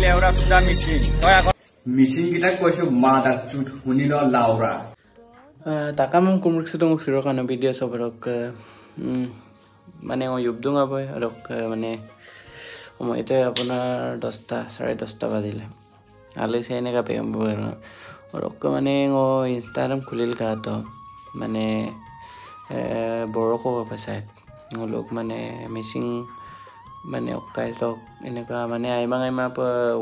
লেউৰা সুদা মিচিং তই আগত মিচিং কিটা কৈছো মাদাৰ চুট শুনিল লাউৰা takamang kumurksudong uksuro ka ng video sa barok মানে মই ইউবদুং আবই আৰু মানে সময়তে আপোনাৰ 10টা 10:30 বাজিলে আলে সেনেকা পেম আৰু মানে ও ইনষ্টাগ্ৰাম খুলিল কা তো মানে বৰকো পাছাই লোক মানে মিচিং মানে অকাইলক এনেকা মানে আইমা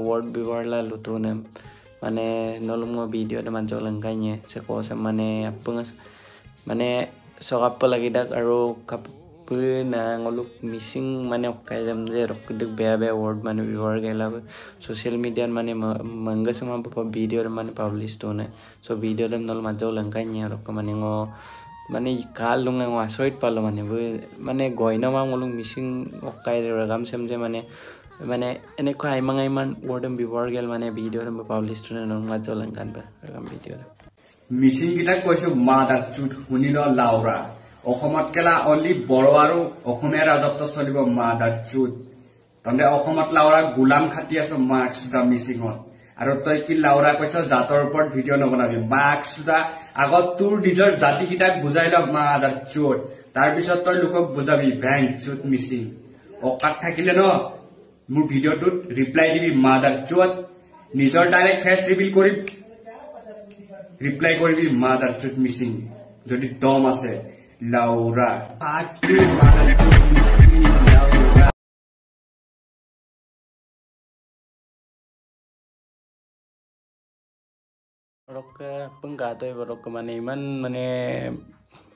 ওয়াৰ্ড বিৱৰলা লুতুনে মানে nolung mo video naman jolang kanya sa ko sa mane apung mane sokap lagi dak aro kapu na ngoluk missing mane okay jam je rok dik be word mane viewer gela social media mane manga sama pa video mane publish to ne so video dam nol ma jolang kanya rok mane ngo mane kal lunga ngo asoit palo mane goina ma ngoluk missing okay ragam semje মানে এনেকুৱা আইমান ওয়াৰ্ডম বিৱৰ গেল মানে ভিডিওৰ publish টনে নংলা জলংকান বা ভিডিওৰ মিচিং কিটা কৈছো mother চুট শুনিল লাউৰা অসমত কেলা only বড় আৰু অসমীয়া ৰাজত্ব চলিব মাদাৰ চুট তন্দে অসমত লাউৰা গুলাম খাতি আছে মাক্স দা মিচিংত আৰু তই কি লাউৰা কৈছ জাতৰ ওপৰত ভিডিও নবনাবি মাক্স দা আগত তোৰ নিজৰ জাতি কিটাক বুজাই ল মাদাৰ চুট তাৰ পিছত তই লোকক বুজাবি ভ্যাং চুট মিচিং অকাত থাকিলে ন মোৰ ভিডিওটোত ৰিপ্লাই দিবি মাদাৰ চুট নিজৰ ডাইৰেক্ট ফেস ৰিভিল কৰি ৰিপ্লাই কৰিবি মাদাৰ চুট মিচিং যদি দম আছে লাউৰা পাকি মাদাৰ চুট মিচিং লাউৰা rok penggato rok মানে ইমান মানে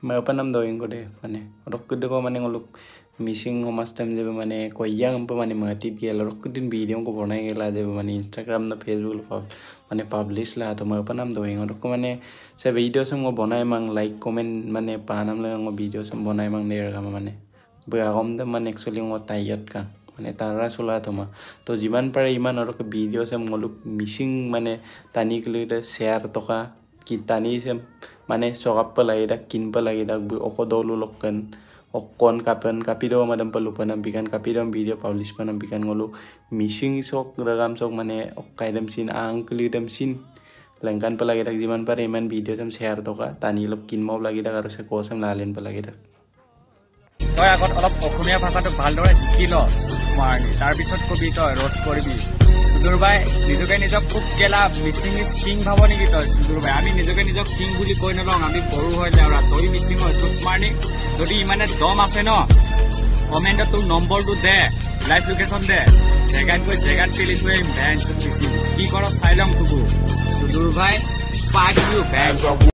মাপানাম doing ko de মানে rok ko মানে ngoluk মিসিং হোমাস্টাম যে মানে কইয়াং প মানে মাটিত গেল রক দিন ভিডিও কো বনাই গেলা যে মানে ইনস্টাগ্রাম না ফেসবুক মানে পাবলিশ লা তো মাপানাম doing rok মানে সে ভিডিও সম বনাই মাং লাইক কমেন্ট মানে পানাম লা ভিডিও সম বনাই মাং নে রকম মানে বয়াগম দ মানে একচুয়ালি ও তাইয়ত কা মানে তারা চলা তোমা তো জিমান পারে ইমান রক ভিডিও সম ngoluk মিসিং মানে তানি কলিতে শেয়ার টকা কি তানি সে মানে সগাপ লাগি কিনবা লাগি অকদলু লকন okon kapido madam palupanam bikan kapidam video publish panam bikan ngolu missing sok ragam sok mane okaidam sin angklidam sin langkan palagi dak jiman pare iman video sam share to ka tani lok kinmo lagi dak aru se kosam lalen palagi dak তই আগত অলপ অসমীয়া ভাষাটো ভালদৰে শিকি ল মাৰনি তাৰ পিছত কবি তই ৰোড কৰিবি দুৰবাই নিজকে নিজক খুব কেলা মিচিং ইজ কিং ভাব নেকি তই দুৰবাই আমি নিজকে নিজক কিং বুলি কৈ নলং আমি বড়ো হয় লেউৰা তই মিচিং হয় তোক মাৰনি যদি ইমানে দম আছে ন কমেন্টত তোৰ নম্বৰটো দে লাইভ লোকেশ্যন দে জেগাত পেলি থৈ ভ্যান কি কৰ চাই লম তোকো দুৰবাই পাক ইউ ভ্যান